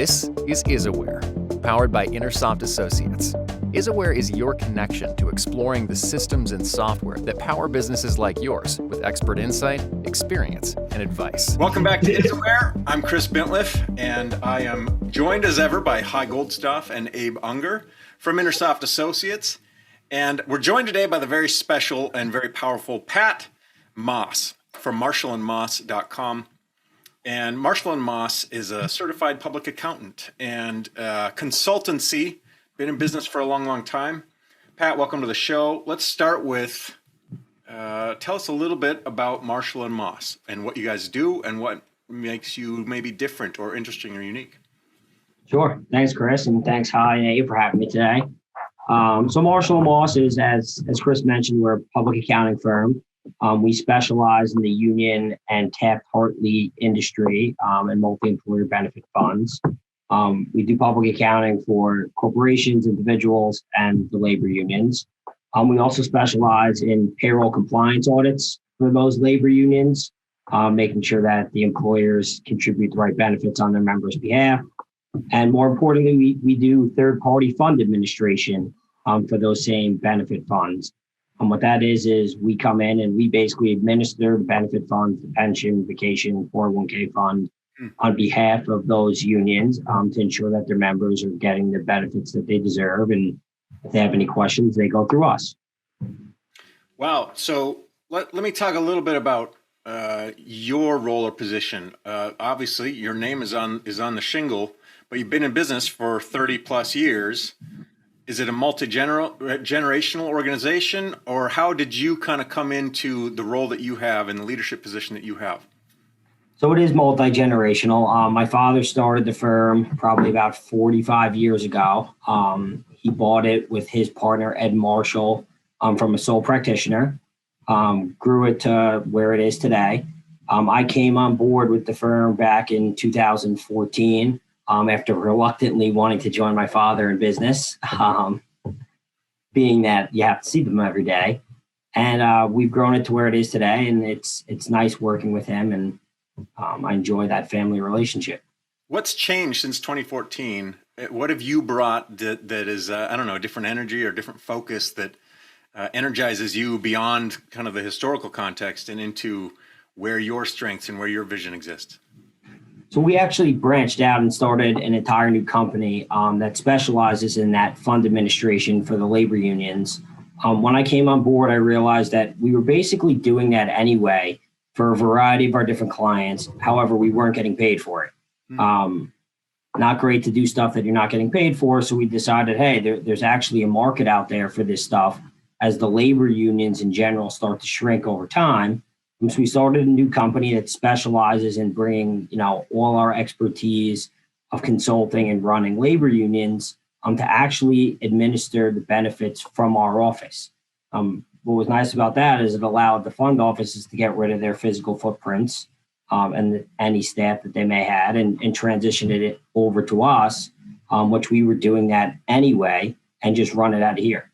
This is IsAware, powered by InterSoft Associates. IsAware is your connection to exploring the systems and software that power businesses like yours with expert insight, experience, and advice. Welcome back to IsAware. I'm Chris Bintliff, and I am joined as ever by Hi Goldstoff and Abe Unger from InterSoft Associates. And we're joined today by the very special and very powerful Pat Moss from marshallandmoss.com. And Marshall & Moss is a certified public accountant and consultancy, been in business for a long, long time. Pat, welcome to the show. Let's start with, tell us a little bit about Marshall & Moss and what you guys do and what makes you maybe different or interesting or unique. Sure. Thanks, Chris, and thanks, Hi and Abe, for having me today. So Marshall & Moss is, as Chris mentioned, we're a public accounting firm. We specialize in the union and Taft-Hartley industry and multi-employer benefit funds. We do public accounting for corporations, individuals, and the labor unions. We also specialize in payroll compliance audits for those labor unions, making sure that the employers contribute the right benefits on their members' behalf. And more importantly, we do third-party fund administration for those same benefit funds. And what that is we come in and we basically administer the benefit funds, the pension, vacation, 401k fund on behalf of those unions to ensure that their members are getting the benefits that they deserve. And if they have any questions, they go through us. Wow. So let me talk a little bit about your role or position. Obviously, your name is on the shingle, but you've been in business for 30 plus years. Is it a multi-generational organization, or how did you kind of come into the role that you have and the leadership position that you have? So it is multi-generational. My father started the firm probably about 45 years ago. He bought it with his partner, Ed Marshall, from a sole practitioner, grew it to where it is today. I came on board with the firm back in 2014. After reluctantly wanting to join my father in business, being that you have to see them every day. And we've grown it to where it is today, and it's nice working with him, and I enjoy that family relationship. What's changed since 2014? What have you brought that is, a different energy or different focus that energizes you beyond kind of the historical context and into where your strengths and where your vision exists? So we actually branched out and started an entire new company that specializes in that fund administration for the labor unions. When I came on board, I realized that we were basically doing that anyway for a variety of our different clients. However, we weren't getting paid for it. Not great to do stuff that you're not getting paid for. So we decided, hey, there's actually a market out there for this stuff as the labor unions in general start to shrink over time. So we started a new company that specializes in bringing, all our expertise of consulting and running labor unions to actually administer the benefits from our office. What was nice about that is it allowed the fund offices to get rid of their physical footprints and any staff that they may have and transition it over to us, which we were doing that anyway, and just run it out of here.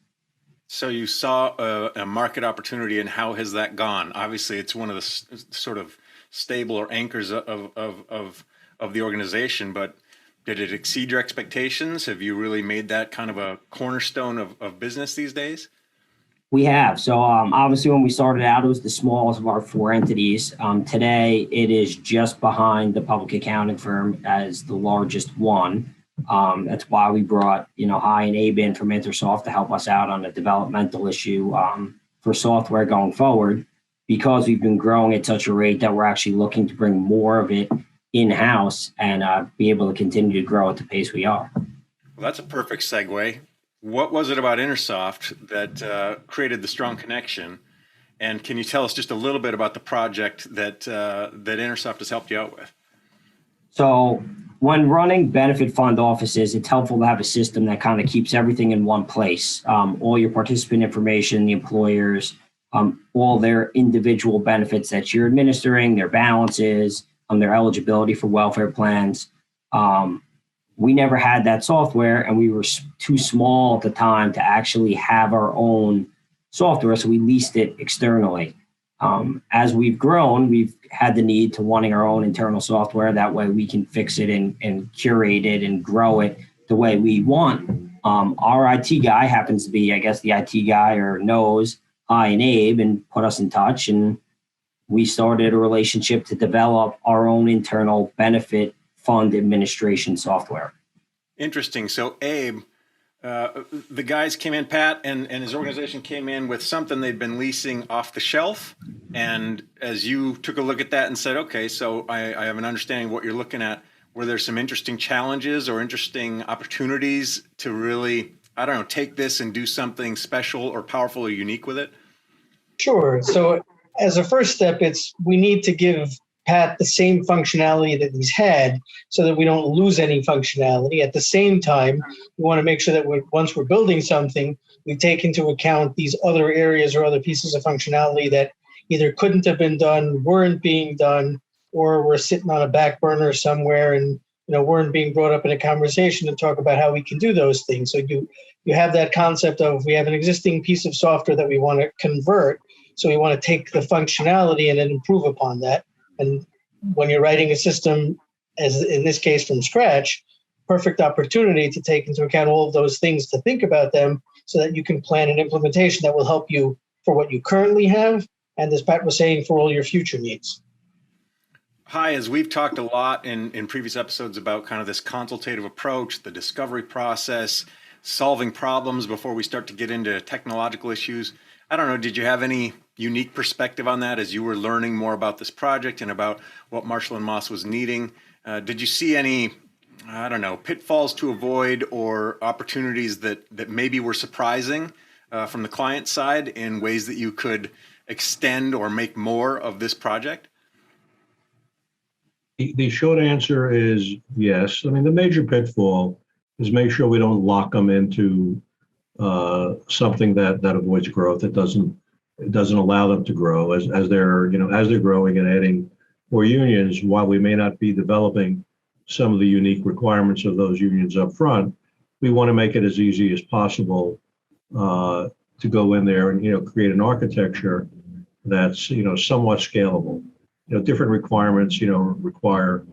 So you saw a market opportunity, and how has that gone? Obviously, it's one of the sort of stable or anchors of the organization, but did it exceed your expectations? Have you really made that kind of a cornerstone of business these days? We have. So obviously, when we started out, it was the smallest of our four entities. Today, it is just behind the public accounting firm as the largest one. That's why we brought, Hi and Abe in from InterSoft to help us out on a developmental issue for software going forward, because we've been growing at such a rate that we're actually looking to bring more of it in-house and be able to continue to grow at the pace we are. Well, that's a perfect segue. What was it about InterSoft that created the strong connection? And can you tell us just a little bit about the project that InterSoft has helped you out with? So when running benefit fund offices, it's helpful to have a system that kind of keeps everything in one place. All your participant information, the employers, all their individual benefits that you're administering, their balances, their eligibility for welfare plans. We never had that software, and we were too small at the time to actually have our own software, so we leased it externally. As we've grown, we've had the need to wanting our own internal software. That way we can fix it and curate it and grow it the way we want. Our IT guy happens to be, I guess, the IT guy or knows I and Abe and put us in touch. And we started a relationship to develop our own internal benefit fund administration software. Interesting. So Abe, the guys came in, Pat and his organization came in with something they'd been leasing off the shelf. And as you took a look at that and said, okay, so I have an understanding of what you're looking at, were there some interesting challenges or interesting opportunities to really, I don't know, take this and do something special or powerful or unique with it? Sure. So as a first step, we need to give Pat the same functionality that he's had so that we don't lose any functionality. At the same time, we want to make sure that once we're building something, we take into account these other areas or other pieces of functionality that either couldn't have been done, weren't being done, or were sitting on a back burner somewhere and weren't being brought up in a conversation to talk about how we can do those things. So you have that concept of we have an existing piece of software that we want to convert. So we want to take the functionality and then improve upon that. And when you're writing a system, as in this case from scratch, perfect opportunity to take into account all of those things, to think about them so that you can plan an implementation that will help you for what you currently have. And as Pat was saying, for all your future needs. Hi, as we've talked a lot in previous episodes about kind of this consultative approach, the discovery process, solving problems before we start to get into technological issues. I don't know, did you have any unique perspective on that as you were learning more about this project and about what Marshall & Moss was needing? Did you see any, I don't know, pitfalls to avoid or opportunities that maybe were surprising from the client side in ways that you could extend or make more of this project? The short answer is yes. I mean, the major pitfall is make sure we don't lock them into something that avoids growth. It doesn't allow them to grow as they're growing and adding more unions. While we may not be developing some of the unique requirements of those unions up front, we want to make it as easy as possible to go in there and create an architecture that's somewhat scalable. Different requirements require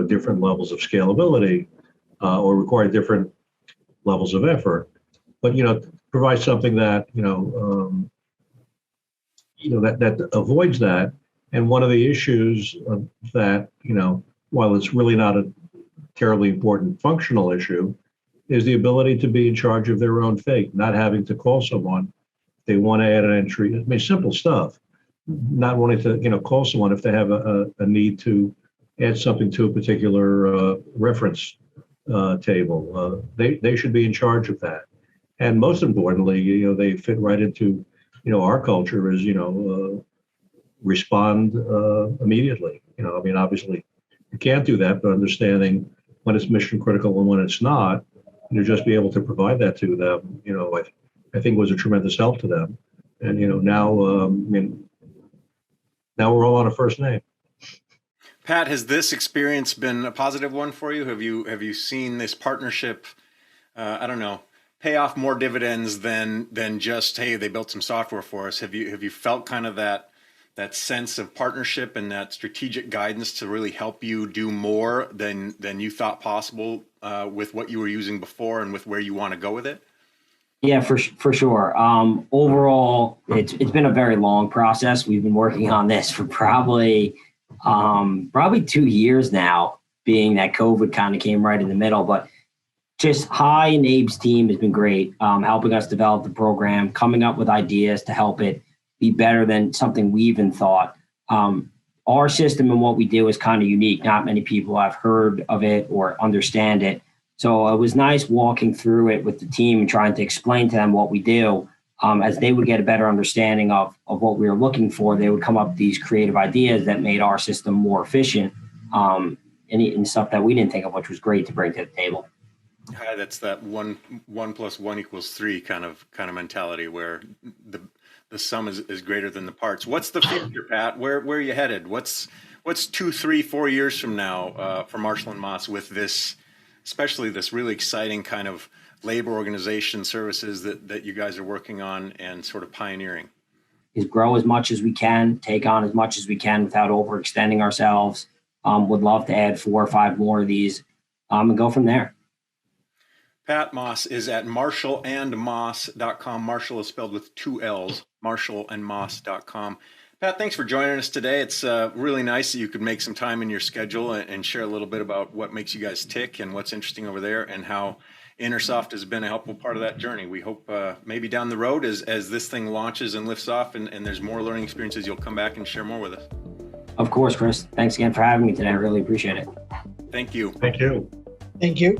different levels of scalability or require different levels of effort. But provide something that that avoids that. And one of the issues that while it's really not a terribly important functional issue, is the ability to be in charge of their own fate, not having to call someone if they want to add an entry. I mean, simple stuff. Not wanting to call someone if they have a need to add something to a particular reference table. They should be in charge of that. And most importantly, they fit right into our culture is respond immediately. I mean, obviously you can't do that, but understanding when it's mission critical and when it's not, just be able to provide that to them, I think was a tremendous help to them. And now now we're all on a first name. Pat, has this experience been a positive one for you? Have you seen this partnership, I don't know, pay off more dividends than just, hey, they built some software for us? Have you felt kind of that sense of partnership and that strategic guidance to really help you do more than you thought possible with what you were using before and with where you want to go with it? Yeah, for sure. Overall, it's been a very long process. We've been working on this for probably 2 years now, being that COVID kind of came right in the middle. But just Hi and Abe's team has been great, helping us develop the program, coming up with ideas to help it be better than something we even thought. Our system and what we do is kind of unique. Not many people have heard of it or understand it. So it was nice walking through it with the team and trying to explain to them what we do. As they would get a better understanding of what we were looking for, they would come up with these creative ideas that made our system more efficient and stuff that we didn't think of, which was great to bring to the table. Hi, that's that one plus one equals three kind of mentality where the sum is greater than the parts. What's the future, Pat? Where are you headed? What's 2, 3, 4 years from now for Marshall & Moss with this, especially this really exciting kind of labor organization services that you guys are working on and sort of pioneering? is grow as much as we can, take on as much as we can without overextending ourselves. Would love to add 4 or 5 more of these and go from there. Pat Moss is at marshallandmoss.com. Marshall is spelled with 2 L's, marshallandmoss.com. Pat, thanks for joining us today. It's really nice that you could make some time in your schedule and share a little bit about what makes you guys tick and what's interesting over there and how InterSoft has been a helpful part of that journey. We hope maybe down the road as this thing launches and lifts off and there's more learning experiences, you'll come back and share more with us. Of course, Chris. Thanks again for having me today. I really appreciate it. Thank you. Thank you. Thank you.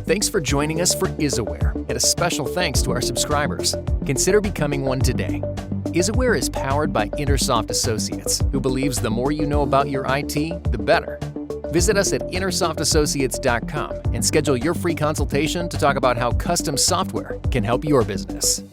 Thanks for joining us for IsAware, and a special thanks to our subscribers. Consider becoming one today. IsAware is powered by InterSoft Associates, who believes the more you know about your IT, the better. Visit us at InterSoftAssociates.com and schedule your free consultation to talk about how custom software can help your business.